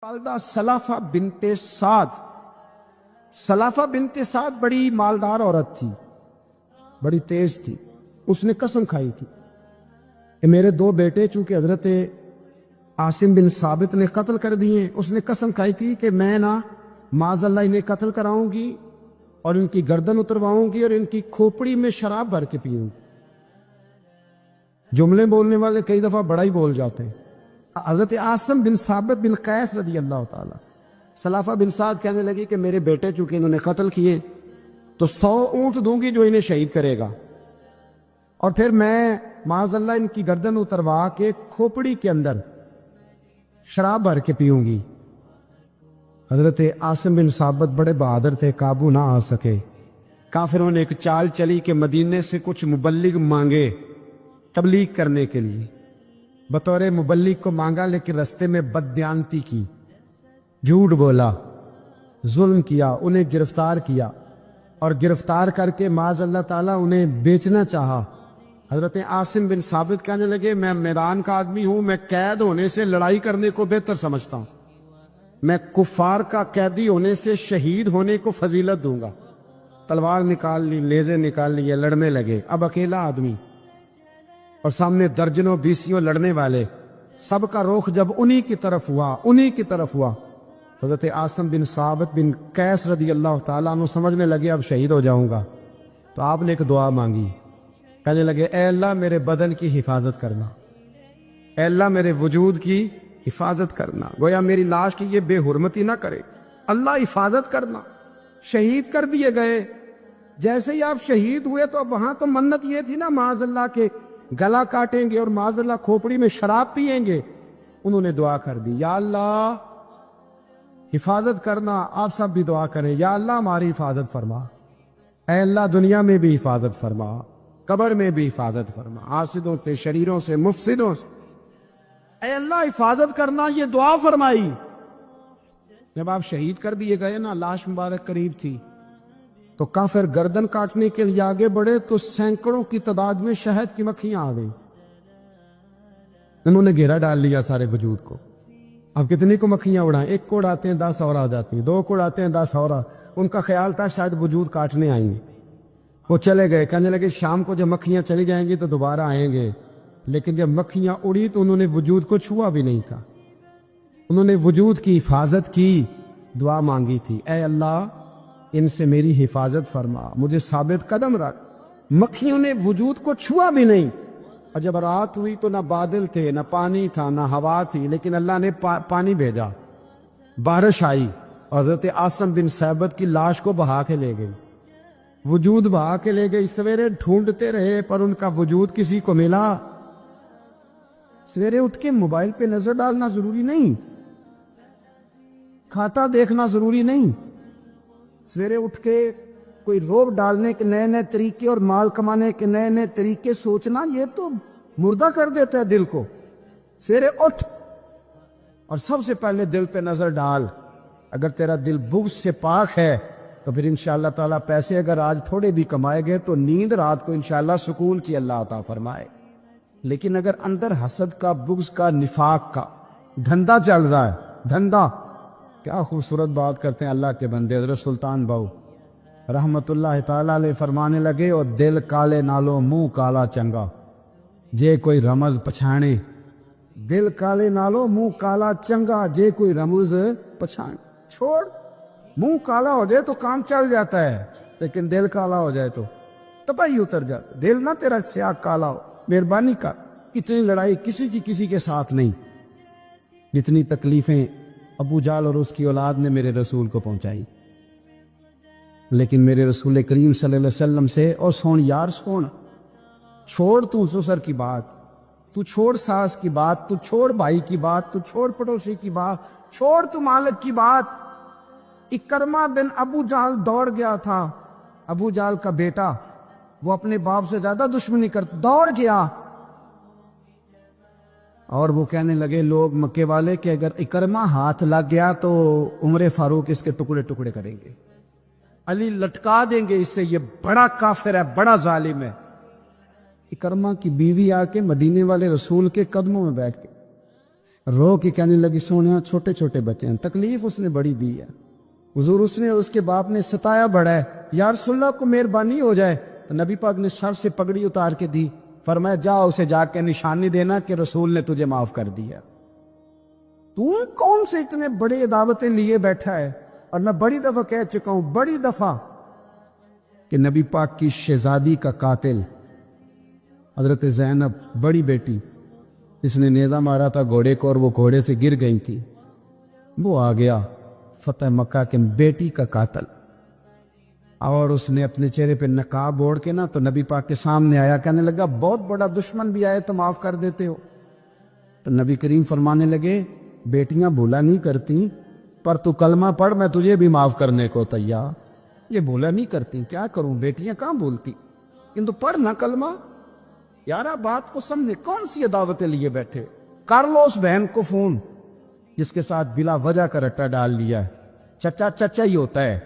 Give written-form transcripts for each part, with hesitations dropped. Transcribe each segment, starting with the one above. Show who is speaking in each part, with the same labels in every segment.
Speaker 1: والدہ سلافہ بنت سعد بڑی مالدار عورت تھی، بڑی تیز تھی۔ اس نے قسم کھائی تھی کہ میرے دو بیٹے چونکہ حضرت عاصم بن ثابت نے قتل کر دیے، اس نے قسم کھائی تھی کہ میں نہ معاذ اللہ انہیں قتل کراؤں گی اور ان کی گردن اترواؤں گی اور ان کی کھوپڑی میں شراب بھر کے پیوں گی۔ جملے بولنے والے کئی دفعہ بڑا ہی بول جاتے ہیں۔ حضرت عاصم بن ثابت بن قیس رضی اللہ تعالی سلافہ بن سعد کہنے لگی کہ میرے بیٹے چونکہ انہوں نے قتل کیے تو 100 اونٹ دوں گی جو انہیں شہید کرے گا، اور پھر میں معاذ اللہ ان کی گردن اتروا کے کھوپڑی کے اندر شراب بھر کے پیوں گی۔ حضرت عاصم بن ثابت بڑے بہادر تھے، قابو نہ آ سکے۔ کافروں نے ایک چال چلی کہ مدینے سے کچھ مبلغ مانگے تبلیغ کرنے کے لیے، بطور مبلغ کو مانگا، لیکن رستے میں بددیانتی کی، جھوٹ بولا، ظلم کیا، انہیں گرفتار کیا اور گرفتار کر کے معاذ اللہ تعالیٰ انہیں بیچنا چاہا۔ حضرت عاصم بن ثابت کہنے لگے میں میدان کا آدمی ہوں، میں قید ہونے سے لڑائی کرنے کو بہتر سمجھتا ہوں، میں کفار کا قیدی ہونے سے شہید ہونے کو فضیلت دوں گا۔ تلوار نکال لی، نیزے نکال لیے، لڑنے لگے۔ اب اکیلا آدمی اور سامنے درجنوں بیسیوں لڑنے والے، سب کا رخ جب انہی کی طرف ہوا، حضرت عاصم بن ثابت بن قیس رضی اللہ تعالیٰ عنہ سمجھنے لگے اب شہید ہو جاؤں گا، تو آپ نے ایک دعا مانگی، کہنے لگے اے اللہ میرے بدن کی حفاظت کرنا، اے اللہ میرے وجود کی حفاظت کرنا، گویا میری لاش کی یہ بے حرمتی نہ کرے، اللہ حفاظت کرنا۔ شہید کر دیے گئے۔ جیسے ہی آپ شہید ہوئے تو اب وہاں تو منت یہ تھی نا معاذ اللہ کے گلا کاٹیں گے اور معاذ اللہ کھوپڑی میں شراب پیئیں گے۔ انہوں نے دعا کر دی، یا اللہ حفاظت کرنا۔ آپ سب بھی دعا کریں، یا اللہ ہماری حفاظت فرما، اے اللہ دنیا میں بھی حفاظت فرما، قبر میں بھی حفاظت فرما، حاسدوں سے، شریروں سے، مفسدوں سے، اے اللہ حفاظت کرنا۔ یہ دعا فرمائی۔ جب آپ شہید کر دیے گئے نا، لاش مبارک قریب تھی، تو کافر گردن کاٹنے کے لیے آگے بڑھے تو سینکڑوں کی تعداد میں شہد کی مکھیاں آ گئیں۔ انہوں نے گھیرا ڈال لیا سارے وجود کو۔ اب کتنی کو مکھیاں اڑائیں؟ ایک کو اڑاتے ہیں 10 اور آ جاتی ہیں، 2 کو اڑاتے ہیں 10 اور ان کا خیال تھا شاید وجود کاٹنے آئیں گے۔ وہ چلے گئے، کہنے لگے شام کو جب مکھیاں چلی جائیں گی تو دوبارہ آئیں گے۔ لیکن جب مکھیاں اڑی تو انہوں نے وجود کو چھوا بھی نہیں تھا، انہوں نے وجود کی حفاظت کی، دعا مانگی تھی، اے اللہ ان سے میری حفاظت فرما، مجھے ثابت قدم رکھ۔ مکھیوں نے وجود کو چھوا بھی نہیں۔ اور جب رات ہوئی تو نہ بادل تھے، نہ پانی تھا، نہ ہوا تھی، لیکن اللہ نے پانی بھیجا، بارش آئی، حضرت عاصم بن ثابت کی لاش کو بہا کے لے گئی، وجود بہا کے لے گئی۔ سویرے ڈھونڈتے رہے پر ان کا وجود کسی کو ملا۔ سویرے اٹھ کے موبائل پہ نظر ڈالنا ضروری نہیں، کھاتا دیکھنا ضروری نہیں، سویرے اٹھ کے کوئی روب ڈالنے کے نئے نئے طریقے اور مال کمانے کے نئے نئے طریقے سوچنا، یہ تو مردہ کر دیتا ہے دل کو۔ سویرے اٹھ اور سب سے پہلے دل پہ نظر ڈال۔ اگر تیرا دل بغض سے پاک ہے تو پھر انشاءاللہ تعالیٰ پیسے اگر آج تھوڑے بھی کمائے گئے تو نیند رات کو انشاءاللہ سکون کی اللہ عطا فرمائے۔ لیکن اگر اندر حسد کا، بغض کا، نفاق کا دھندا چل رہا ہے، دھندا، کیا خوبصورت بات کرتے ہیں اللہ کے بندے۔ حضرت سلطان بہو رحمت اللہ تعالیٰ علیہ فرمانے لگے، اور دل کالے نالو منہ کالا چنگا، جے کوئی رمز پچھانے، دل کالے نالو منہ کالا چنگا، جے کوئی رمز پچھانے۔ چھوڑ، منہ کالا ہو جائے تو کام چل جاتا ہے، لیکن دل کالا ہو جائے تو تباہی اتر جاتا ہے۔ دل نہ تیرا سیاہ کالا ہو، مہربانی کر۔ اتنی لڑائی کسی کے ساتھ نہیں جتنی تکلیفیں ابو جال اور اس کی اولاد نے میرے رسول کو پہنچائی۔ لیکن میرے رسول کریم صلی اللہ علیہ وسلم سے، اور سون یار سون، چھوڑ تو سسر کی بات، تو چھوڑ ساس کی بات، تو چھوڑ بھائی کی بات، تو چھوڑ پڑوسی کی بات، چھوڑ تو مالک کی بات۔ اکرمہ بن ابو جال دوڑ گیا تھا، ابو جال کا بیٹا، وہ اپنے باپ سے زیادہ دشمنی کرتا، دوڑ گیا، اور وہ کہنے لگے لوگ مکے والے کہ اگر اکرمہ ہاتھ لگ گیا تو عمر فاروق اس کے ٹکڑے ٹکڑے کریں گے، علی لٹکا دیں گے اس سے، یہ بڑا کافر ہے، بڑا ظالم ہے۔ اکرمہ کی بیوی آ کے مدینے والے رسول کے قدموں میں بیٹھ کے رو کے کہنے لگی سونے چھوٹے چھوٹے بچے ہیں، تکلیف اس نے بڑی دی ہے حضور، اس نے اس کے باپ نے ستایا بڑا ہے، یا رسول اللہ کو مہربانی ہو جائے۔ تو نبی پاک نے سر سے پگڑی اتار کے دی، فرمایا جا اسے جا کے نشانی دینا کہ رسول نے تجھے معاف کر دیا۔ تو کون سے اتنے بڑے دعوتیں لیے بیٹھا ہے؟ اور میں بڑی دفعہ کہہ چکا ہوں، بڑی دفعہ، کہ نبی پاک کی شہزادی کا قاتل حضرت زینب بڑی بیٹی، اس نے نیزہ مارا تھا گھوڑے کو اور وہ گھوڑے سے گر گئی تھی، وہ آ گیا فتح مکہ کے بیٹی کا قاتل، اور اس نے اپنے چہرے پہ نقاب اوڑھ کے نا تو نبی پاک کے سامنے آیا، کہنے لگا بہت بڑا دشمن بھی آئے تو معاف کر دیتے ہو۔ تو نبی کریم فرمانے لگے بیٹیاں بھولا نہیں کرتی، پر تو کلمہ پڑھ میں تجھے بھی معاف کرنے کو تیار۔ یہ بھولا نہیں کرتی، کیا کروں، بیٹیاں کہاں بولتی، کیونتہ پڑھ نہ کلمہ۔ یارا بات کو سمجھے، کون سی دعوتیں لیے بیٹھے؟ کر لو اس بہن کو فون جس کے ساتھ بلا وجہ کا رٹا ڈال لیا ہے، چچا چچا ہی ہوتا ہے،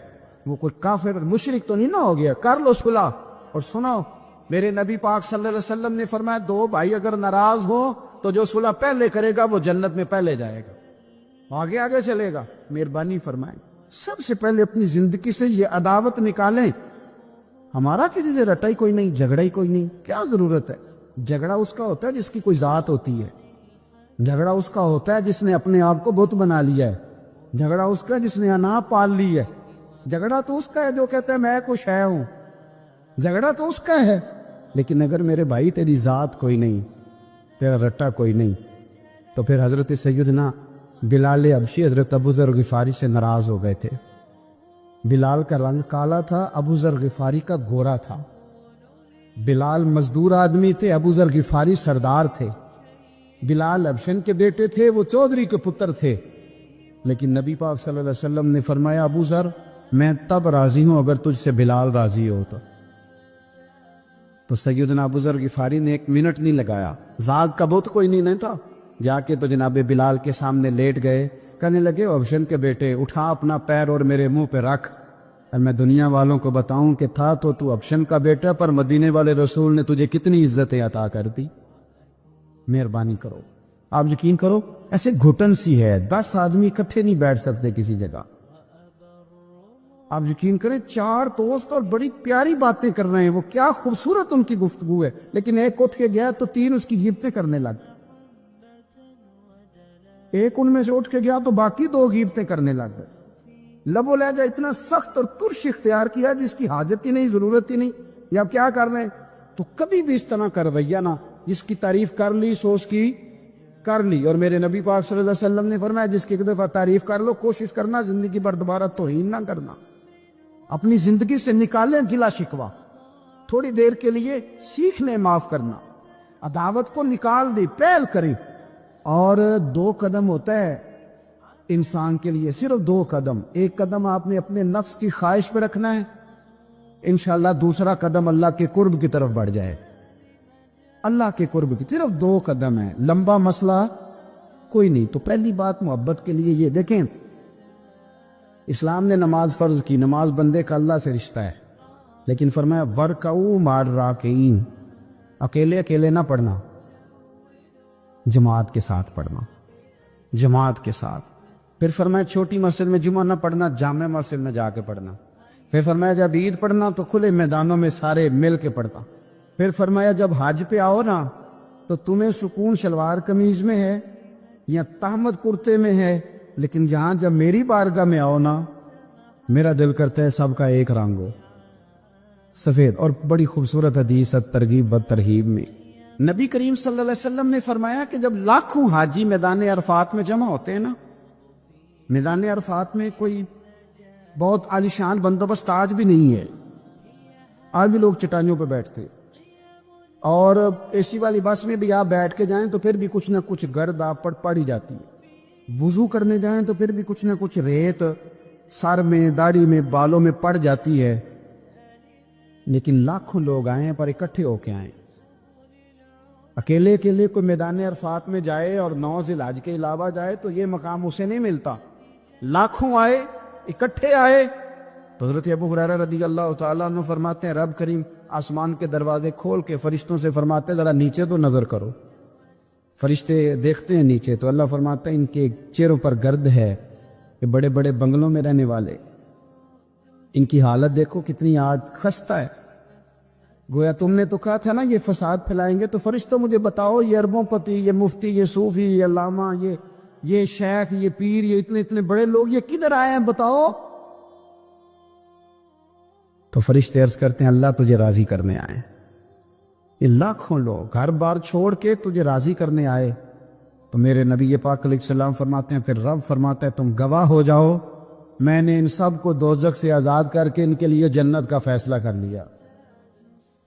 Speaker 1: وہ کوئی کافر مشرک تو نہیں نہ ہو گیا، کر لو صلح۔ اور سنو، میرے نبی پاک صلی اللہ علیہ وسلم نے فرمایا دو بھائی اگر ناراض ہو تو جو صلح پہلے کرے گا وہ جنت میں پہلے جائے گا، آگے آگے چلے گا۔ مہربانی فرمائیں، سب سے پہلے اپنی زندگی سے یہ عداوت نکالیں۔ ہمارا کسی سے رٹا ہی کوئی نہیں، جھگڑا ہی کوئی نہیں، کیا ضرورت ہے؟ جھگڑا اس کا ہوتا ہے جس کی کوئی ذات ہوتی ہے، جھگڑا اس کا ہوتا ہے جس نے اپنے آپ کو بت بنا لیا ہے، جھگڑا اس کا جس نے انا پال لی ہے، جھگڑا تو اس کا ہے جو کہتا ہے میں کچھ ہے ہوں، جھگڑا تو اس کا ہے۔ لیکن اگر میرے بھائی تیری ذات کوئی نہیں، تیرا رٹا کوئی نہیں، تو پھر حضرت سیدنا بلال حبشی حضرت ابو ذر غفاری سے ناراض ہو گئے تھے۔ بلال کا رنگ کالا تھا، ابو ذر غفاری کا گورا تھا۔ بلال مزدور آدمی تھے، ابو ذر غفاری سردار تھے۔ بلال حبشن کے بیٹے تھے، وہ چودھری کے پتر تھے۔ لیکن نبی پاک صلی اللہ علیہ وسلم نے فرمایا ابو ذر میں تب راضی ہوں اگر تجھ سے بلال راضی ہو تو سیدنا ابو ذر غفاری نے 1 منٹ نہیں لگایا، ذات کا بت کوئی نہیں تھا، جا کے تو جناب بلال کے سامنے لیٹ گئے، کہنے لگے حبشن کے بیٹے اٹھا اپنا پیر اور میرے منہ پہ رکھ، اور میں دنیا والوں کو بتاؤں کہ تھا تو حبشن کا بیٹا، پر مدینے والے رسول نے تجھے کتنی عزتیں عطا کر دی۔ مہربانی کرو، آپ یقین کرو ایسے گھٹن سی ہے، 10 آدمی اکٹھے نہیں بیٹھ سکتے کسی جگہ۔ آپ یقین کریں 4 دوست اور بڑی پیاری باتیں کر رہے ہیں، وہ کیا خوبصورت ان کی گفتگو ہے، لیکن ایک اٹھ کے گیا تو 3 اس کی غیبتیں کرنے لگ، ایک ان میں سے اٹھ کے گیا تو باقی 2 غیبتیں کرنے لگ گئے۔ لب و لہجہ اتنا سخت اور ترش اختیار کیا جس کی حاجت ہی نہیں، ضرورت ہی نہیں، یا آپ کیا کر رہے ہیں؟ تو کبھی بھی اس طرح کا رویہ نہ، جس کی تعریف کر لی سو اس کی کر لی۔ اور میرے نبی پاک صلی اللہ علیہ وسلم نے فرمایا جس کی 1 دفعہ تعریف کر لو، کوشش کرنا زندگی بھر دوبارہ توہین نہ کرنا، اپنی زندگی سے نکالیں گلا شکوہ، تھوڑی دیر کے لیے سیکھ لیں معاف کرنا، عداوت کو نکال دی، پہل کریں۔ اور 2 قدم ہوتا ہے انسان کے لیے، صرف 2 قدم، ایک قدم آپ نے اپنے نفس کی خواہش پہ رکھنا ہے، انشاءاللہ دوسرا قدم اللہ کے قرب کی طرف بڑھ جائے، اللہ کے قرب کی، صرف 2 قدم ہے، لمبا مسئلہ کوئی نہیں۔ تو پہلی بات محبت کے لیے یہ دیکھیں، اسلام نے نماز فرض کی، نماز بندے کا اللہ سے رشتہ ہے، لیکن فرمایا وَرْكَعُوا مَعَ الرَّاكِعِينَ، اکیلے اکیلے نہ پڑھنا، جماعت کے ساتھ پڑھنا، جماعت کے ساتھ۔ پھر فرمایا چھوٹی مسجد میں جمعہ نہ پڑھنا، جامع مسجد میں جا کے پڑھنا۔ پھر فرمایا جب عید پڑھنا تو کھلے میدانوں میں سارے مل کے پڑھنا۔ پھر فرمایا جب حج پہ آؤ نا تو تمہیں سکون شلوار قمیض میں ہے یا تہمت کرتے میں ہے، لیکن جہاں جب میری بارگاہ میں آؤ نا، میرا دل کرتا ہے سب کا ایک رنگ ہو، سفید۔ اور بڑی خوبصورت حدیث ترغیب و ترہیب میں نبی کریم صلی اللہ علیہ وسلم نے فرمایا کہ جب لاکھوں حاجی میدان عرفات میں جمع ہوتے ہیں نا، میدان عرفات میں کوئی بہت عالیشان بندوبست آج بھی نہیں ہے، آج بھی لوگ چٹانیوں پہ بیٹھتے ہیں، اور اے سی والی بس میں بھی آپ بیٹھ کے جائیں تو پھر بھی کچھ نہ کچھ گرد آپ پر پڑ ہی جاتی ہے، وضو کرنے جائیں تو پھر بھی کچھ نہ کچھ ریت سر میں، داڑھی میں، بالوں میں پڑ جاتی ہے۔ لیکن لاکھوں لوگ آئیں پر اکٹھے ہو کے آئیں، اکیلے اکیلے کوئی میدان عرفات میں جائے اور 9 ذی الحج کے علاوہ جائے تو یہ مقام اسے نہیں ملتا۔ لاکھوں آئے، اکٹھے آئے، تو حضرت ابو ہریرہ رضی اللہ تعالیٰ عنہ فرماتے ہیں رب کریم آسمان کے دروازے کھول کے فرشتوں سے فرماتے ذرا نیچے تو نظر کرو۔ فرشتے دیکھتے ہیں نیچے تو اللہ فرماتا ہے ان کے چہروں پر گرد ہے، یہ بڑے بڑے بنگلوں میں رہنے والے، ان کی حالت دیکھو کتنی آج خستہ ہے۔ گویا تم نے تو کہا تھا نا یہ فساد پھیلائیں گے، تو فرشتوں مجھے بتاؤ یہ اربوں پتی، یہ مفتی، یہ صوفی، یہ علامہ، یہ شیخ، یہ پیر، یہ اتنے اتنے بڑے لوگ یہ کدھر آئے ہیں بتاؤ؟ تو فرشتے عرض کرتے ہیں اللہ تجھے راضی کرنے آئے ہیں۔ یہ لاکھوں لوگ گھر بار چھوڑ کے تجھے راضی کرنے آئے۔ تو میرے نبی پاک علیہ السلام فرماتے ہیں پھر رب فرماتا ہے تم گواہ ہو جاؤ، میں نے ان سب کو دوزخ سے آزاد کر کے ان کے لیے جنت کا فیصلہ کر لیا۔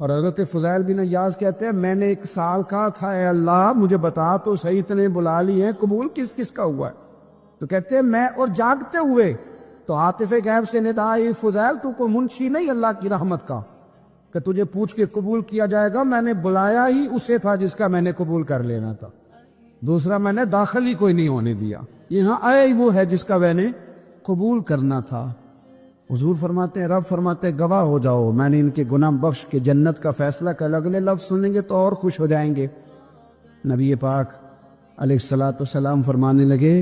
Speaker 1: اور حضرت فضیل بن عیاض کہتے ہیں میں نے 1 سال کہا تھا اے اللہ مجھے بتا تو صحیح، اتنے بلا لی ہیں، قبول کس کس کا ہوا ہے؟ تو کہتے ہیں میں اور جاگتے ہوئے تو عاطف غیب سے ندا آئی فضیل تو کو منشی نہیں اللہ کی رحمت کا کہ تجھے پوچھ کے قبول کیا جائے گا، میں نے بلایا ہی اسے تھا جس کا میں نے قبول کر لینا تھا، دوسرا میں نے داخل ہی کوئی نہیں ہونے دیا، یہاں آیا ہی وہ ہے جس کا میں نے قبول کرنا تھا۔ حضور فرماتے ہیں رب فرماتے ہیں گواہ ہو جاؤ میں نے ان کے گناہ بخش کے جنت کا فیصلہ کر، اگلے لفظ سنیں گے تو اور خوش ہو جائیں گے۔ نبی پاک علیہ السلام فرمانے لگے،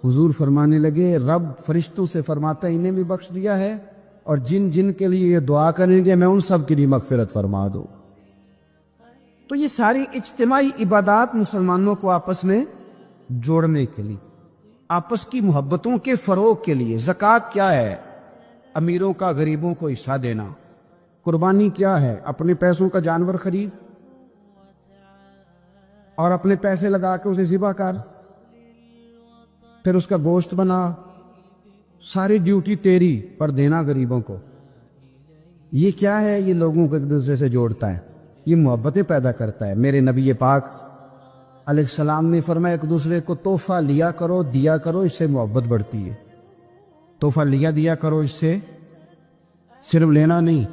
Speaker 1: حضور فرمانے لگے رب فرشتوں سے فرماتا ہے انہیں بھی بخش دیا ہے، اور جن جن کے لیے یہ دعا کریں گے میں ان سب کے لیے مغفرت فرما دوں۔ تو یہ ساری اجتماعی عبادات مسلمانوں کو آپس میں جوڑنے کے لیے، آپس کی محبتوں کے فروغ کے لیے۔ زکوٰۃ کیا ہے؟ امیروں کا غریبوں کو حصہ دینا۔ قربانی کیا ہے؟ اپنے پیسوں کا جانور خرید اور اپنے پیسے لگا کے اسے ذبح کر، پھر اس کا گوشت بنا، ساری ڈیوٹی تیری پر دینا غریبوں کو۔ یہ کیا ہے؟ یہ لوگوں کو ایک دوسرے سے جوڑتا ہے، یہ محبتیں پیدا کرتا ہے۔ میرے نبی پاک علیہ السلام نے فرمایا ایک دوسرے کو تحفہ لیا کرو، دیا کرو، اس سے محبت بڑھتی ہے۔ تحفہ دیا کرو، اس سے صرف لینا نہیں،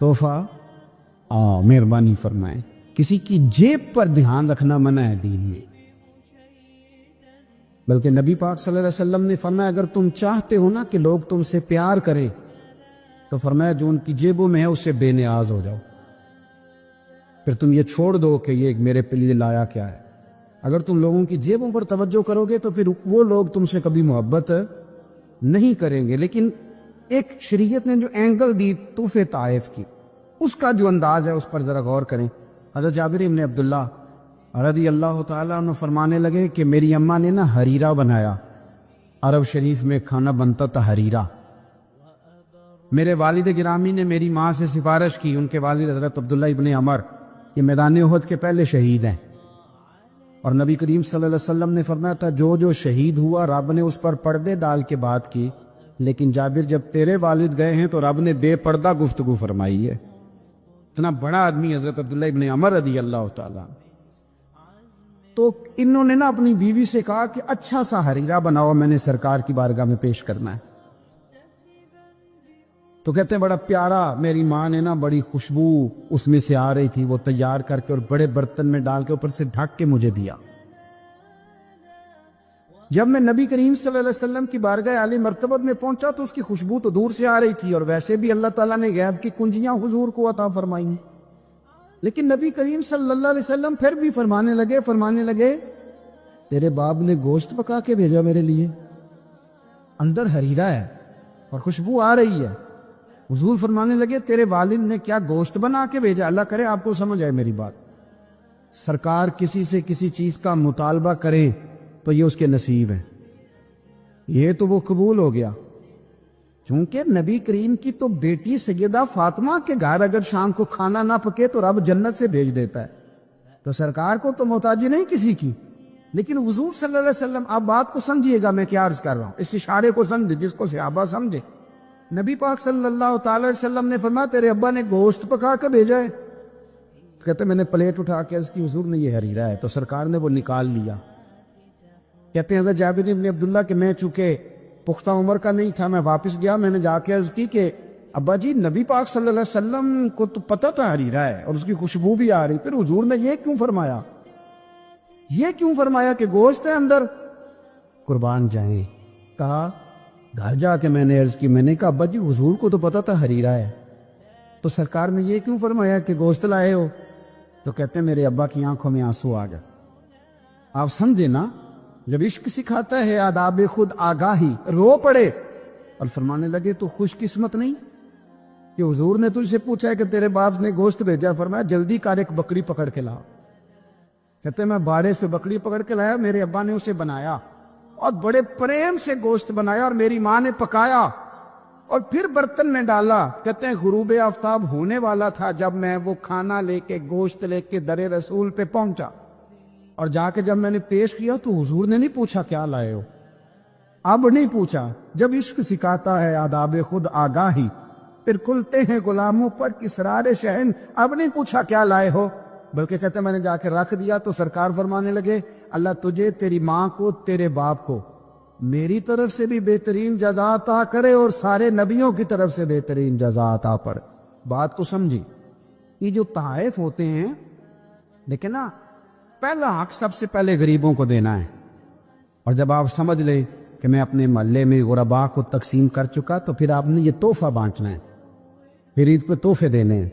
Speaker 1: تحفہ مہربانی فرمائیں۔ کسی کی جیب پر دھیان رکھنا منع ہے دین میں، بلکہ نبی پاک صلی اللہ علیہ وسلم نے فرمایا اگر تم چاہتے ہو نا کہ لوگ تم سے پیار کریں تو فرمایا جو ان کی جیبوں میں ہے اس سے بے نیاز ہو جاؤ، پھر تم یہ چھوڑ دو کہ یہ میرے لیے لایا کیا ہے۔ اگر تم لوگوں کی جیبوں پر توجہ کرو گے تو پھر وہ لوگ تم سے کبھی محبت نہیں کریں گے۔ لیکن ایک شریعت نے جو اینگل دی تحفے طائف کی، اس کا جو انداز ہے اس پر ذرا غور کریں۔ حضرت جابر بن عبداللہ رضی اللہ تعالیٰ عنہ فرمانے لگے کہ میری اماں نے نا حریرہ بنایا، عرب شریف میں کھانا بنتا تھا حریرہ۔ میرے والد گرامی نے میری ماں سے سفارش کی، ان کے والد حضرت عبداللہ ابن عمر یہ میدان احد کے پہلے شہید ہیں، اور نبی کریم صلی اللہ علیہ وسلم نے فرمایا تھا جو جو شہید ہوا رب نے اس پر پردے ڈال کے بات کی، لیکن جابر جب تیرے والد گئے ہیں تو رب نے بے پردہ گفتگو فرمائی ہے۔ اتنا بڑا آدمی حضرت عبداللہ ابن عمر رضی اللہ تعالیٰ۔ تو انہوں نے نا اپنی بیوی سے کہا کہ اچھا سا حریرہ بناؤ، میں نے سرکار کی بارگاہ میں پیش کرنا ہے۔ تو کہتے ہیں بڑا پیارا، میری ماں نے نا بڑی خوشبو اس میں سے آ رہی تھی، وہ تیار کر کے اور بڑے برتن میں ڈال کے اوپر سے ڈھک کے مجھے دیا۔ جب میں نبی کریم صلی اللہ علیہ وسلم کی بارگاہ عالی مرتبت میں پہنچا تو اس کی خوشبو تو دور سے آ رہی تھی، اور ویسے بھی اللہ تعالیٰ نے غیب کی کنجیاں حضور کو عطا فرمائی، لیکن نبی کریم صلی اللہ علیہ وسلم پھر بھی فرمانے لگے تیرے باپ نے گوشت پکا کے بھیجا میرے لیے، اندر حریرہ ہے اور خوشبو آ رہی ہے۔ حضور فرمانے لگے تیرے والد نے کیا گوشت بنا کے بھیجا؟ اللہ کرے آپ کو سمجھ آئے میری بات۔ سرکار کسی سے کسی چیز کا مطالبہ کرے تو یہ اس کے نصیب ہے، یہ تو وہ قبول ہو گیا۔ چونکہ نبی کریم کی تو بیٹی سیدہ فاطمہ کے گھر اگر شام کو کھانا نہ پکے تو رب جنت سے بھیج دیتا ہے، تو سرکار کو تو محتاجی نہیں کسی کی۔ لیکن حضور صلی اللہ علیہ وسلم آپ بات کو سمجھیے گا میں کیا عرض کر رہا ہوں، اس اشارے کو سمجھے جس کو صحابہ سمجھے۔ نبی پاک صلی اللہ تعالی وسلم نے فرمایا تیرے ابا نے گوشت پکا کے بھیجا ہے؟ کہتے میں نے پلیٹ اٹھا کے عرض کی حضور نے یہ حریرہ ہے، تو سرکار نے وہ نکال لیا۔ کہتے ہیں حضرت جابر بن عبداللہ کہ میں چونکہ پختہ عمر کا نہیں تھا، میں واپس گیا، میں نے جا کے عرض کی کہ ابا جی نبی پاک صلی اللہ علیہ وسلم کو تو پتہ تھا حریرہ ہے اور اس کی خوشبو بھی آ رہی، پھر حضور نے یہ کیوں فرمایا کہ گوشت ہے اندر؟ قربان جائیں، کہا گھر جا کے میں نے عرض کی، میں نے کہا ابا جی حضور کو تو پتہ تھا حریرہ ہے، تو سرکار نے یہ کیوں فرمایا کہ گوشت لائے ہو؟ تو کہتے ہیں میرے ابا کی آنکھوں میں آنسو آ گئے. آپ سمجھے نا, جب عشق سکھاتا ہے آداب خود آگاہی, رو پڑے اور فرمانے لگے تو خوش قسمت نہیں کہ حضور نے تجھ سے پوچھا ہے کہ تیرے باپ نے گوشت بھیجا, فرمایا جلدی کر ایک بکری پکڑ کے لا. کہتے ہیں میں باڑے سے بکری پکڑ کے لایا, میرے ابا نے اسے بنایا اور بڑے پریم سے گوشت بنایا اور میری ماں نے پکایا اور پھر برتن میں ڈالا. کہتے ہیں غروب آفتاب ہونے والا تھا جب میں وہ کھانا لے کے گوشت لے کے در رسول پہ پہنچا, اور جا کے جب میں نے پیش کیا تو حضور نے نہیں پوچھا کیا لائے ہو, اب نہیں پوچھا. جب عشق سکھاتا ہے آداب خود آگاہی, پھر کھلتے ہیں غلاموں پر کسرار شہن, اب نہیں پوچھا کیا لائے ہو, بلکہ کہتے ہیں میں نے جا کے رکھ دیا. تو سرکار فرمانے لگے اللہ تجھے, تیری ماں کو, تیرے باپ کو میری طرف سے بھی بہترین جزا عطا کرے اور سارے نبیوں کی طرف سے بہترین جزا عطا پڑے. بات کو سمجھی. یہ جو تحائف ہوتے ہیں لیکن نا, پہلا حق سب سے پہلے غریبوں کو دینا ہے. اور جب آپ سمجھ لیں کہ میں اپنے محلے میں غرباء کو تقسیم کر چکا, تو پھر آپ نے یہ تحفہ بانٹنا ہے, پھر عید پہ تحفے دینے ہیں.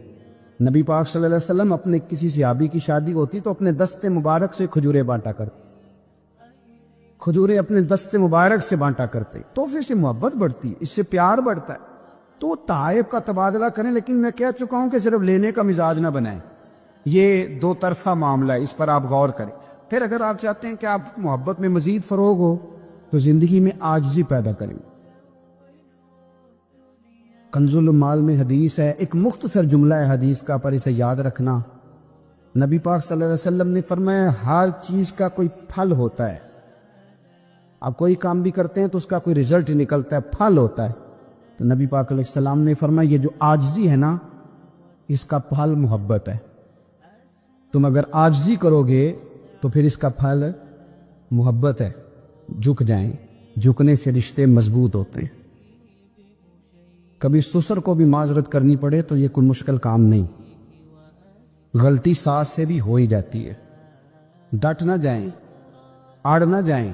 Speaker 1: نبی پاک صلی اللہ علیہ وسلم اپنے کسی صحابی کی شادی ہوتی تو اپنے دست مبارک سے کھجوریں بانٹا کرتے, کھجوریں اپنے دست مبارک سے بانٹا کرتے. تحفے سے محبت بڑھتی ہے, اس سے پیار بڑھتا ہے. تو تحائف کا تبادلہ کریں, لیکن میں کہہ چکا ہوں کہ صرف لینے کا مزاج نہ بنائیں. یہ دو طرفہ معاملہ ہے, اس پر آپ غور کریں. پھر اگر آپ چاہتے ہیں کہ آپ محبت میں مزید فروغ ہو تو زندگی میں عاجزی پیدا کریں. کنز المال میں حدیث ہے, ایک مختصر جملہ ہے حدیث کا, پر اسے یاد رکھنا. نبی پاک صلی اللہ علیہ وسلم نے فرمایا ہر چیز کا کوئی پھل ہوتا ہے. آپ کوئی کام بھی کرتے ہیں تو اس کا کوئی رزلٹ نکلتا ہے, پھل ہوتا ہے. تو نبی پاک علیہ السلام نے فرمایا یہ جو عاجزی ہے نا, اس کا پھل محبت ہے. تم اگر عاجزی کرو گے تو پھر اس کا پھل محبت ہے. جھک جائیں, جھکنے سے رشتے مضبوط ہوتے ہیں. کبھی سسر کو بھی معذرت کرنی پڑے تو یہ کوئی مشکل کام نہیں, غلطی ساس سے بھی ہو ہی جاتی ہے. ڈٹ نہ جائیں, آڑ نہ جائیں.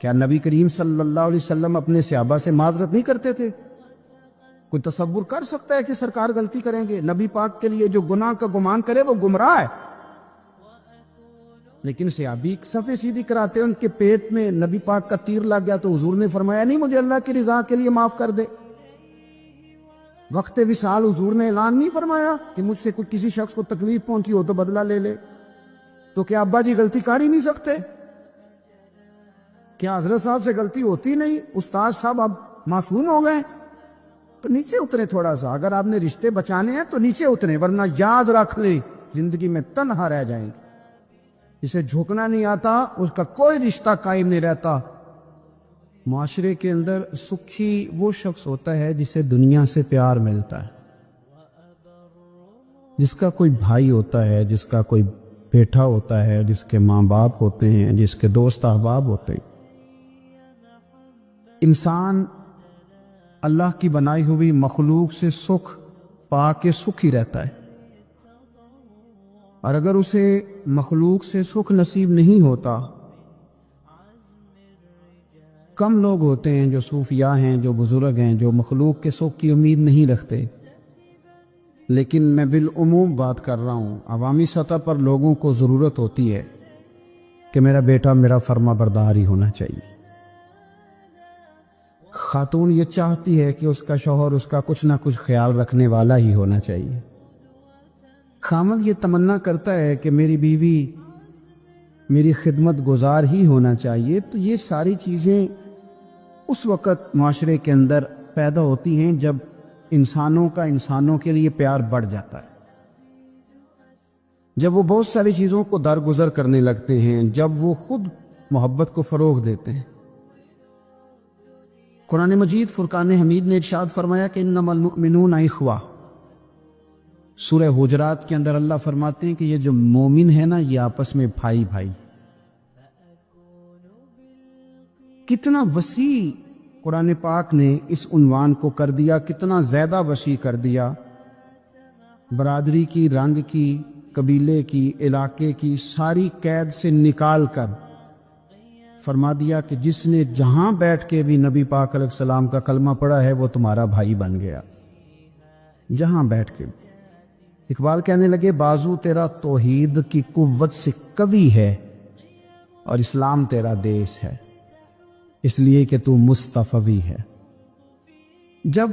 Speaker 1: کیا نبی کریم صلی اللہ علیہ وسلم اپنے صحابہ سے معذرت نہیں کرتے تھے؟ کوئی تصور کر سکتا ہے کہ سرکار غلطی کریں گے؟ نبی پاک کے لیے جو گناہ کا گمان کرے وہ گمراہ ہے. لیکن صحابی صفے سیدھی کراتے ہیں, ان کے پیٹ میں نبی پاک کا تیر لگ گیا تو حضور نے فرمایا نہیں مجھے اللہ کی رضا کے لیے معاف کر دے. وقت وصال حضور نے اعلان نہیں فرمایا کہ مجھ سے کوئی کسی شخص کو تکلیف پہنچی ہو تو بدلہ لے لے. تو کیا ابا جی غلطی کر ہی نہیں سکتے؟ کیا حضرت صاحب سے غلطی ہوتی نہیں؟ استاد صاحب اب معصوم ہو گئے؟ تو نیچے اترے تھوڑا سا. اگر آپ نے رشتے بچانے ہیں تو نیچے اتریں, ورنہ یاد رکھ لیں زندگی میں تنہا رہ جائیں گے. جسے جھکنا نہیں آتا اس کا کوئی رشتہ قائم نہیں رہتا. معاشرے کے اندر سکھی وہ شخص ہوتا ہے جسے دنیا سے پیار ملتا ہے, جس کا کوئی بھائی ہوتا ہے, جس کا کوئی بیٹا ہوتا ہے, جس کے ماں باپ ہوتے ہیں, جس کے دوست احباب ہوتے ہیں. انسان اللہ کی بنائی ہوئی مخلوق سے سکھ پا کے سکھی رہتا ہے, اور اگر اسے مخلوق سے سکھ نصیب نہیں ہوتا, کم لوگ ہوتے ہیں جو صوفیاء ہیں, جو بزرگ ہیں, جو مخلوق کے سکھ کی امید نہیں رکھتے. لیکن میں بالعموم بات کر رہا ہوں, عوامی سطح پر لوگوں کو ضرورت ہوتی ہے کہ میرا بیٹا میرا فرما بردار ہی ہونا چاہیے. خاتون یہ چاہتی ہے کہ اس کا شوہر اس کا کچھ نہ کچھ خیال رکھنے والا ہی ہونا چاہیے. خامد یہ تمنا کرتا ہے کہ میری بیوی میری خدمت گزار ہی ہونا چاہیے. تو یہ ساری چیزیں اس وقت معاشرے کے اندر پیدا ہوتی ہیں جب انسانوں کا انسانوں کے لیے پیار بڑھ جاتا ہے, جب وہ بہت ساری چیزوں کو درگزر کرنے لگتے ہیں, جب وہ خود محبت کو فروغ دیتے ہیں. قرآن مجید فرقان حمید نے ارشاد فرمایا کہ انما المؤمنون اخوہ. سورہ حجرات کے اندر اللہ فرماتے ہیں کہ یہ جو مومن ہے نا, یہ آپس میں بھائی بھائی. کتنا وسیع قرآن پاک نے اس عنوان کو کر دیا, کتنا زیادہ وسیع کر دیا. برادری کی, رنگ کی, قبیلے کی, علاقے کی ساری قید سے نکال کر فرما دیا کہ جس نے جہاں بیٹھ کے بھی نبی پاک علیہ السلام کا کلمہ پڑھا ہے وہ تمہارا بھائی بن گیا. جہاں بیٹھ کے اقبال کہنے لگے بازو تیرا توحید کی قوت سے قوی ہے اور اسلام تیرا دیس ہے، اس لیے کہ تو مصطفی ہے۔ جب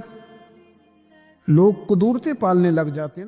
Speaker 1: لوگ قدورتیں پالنے لگ جاتے ہیں نا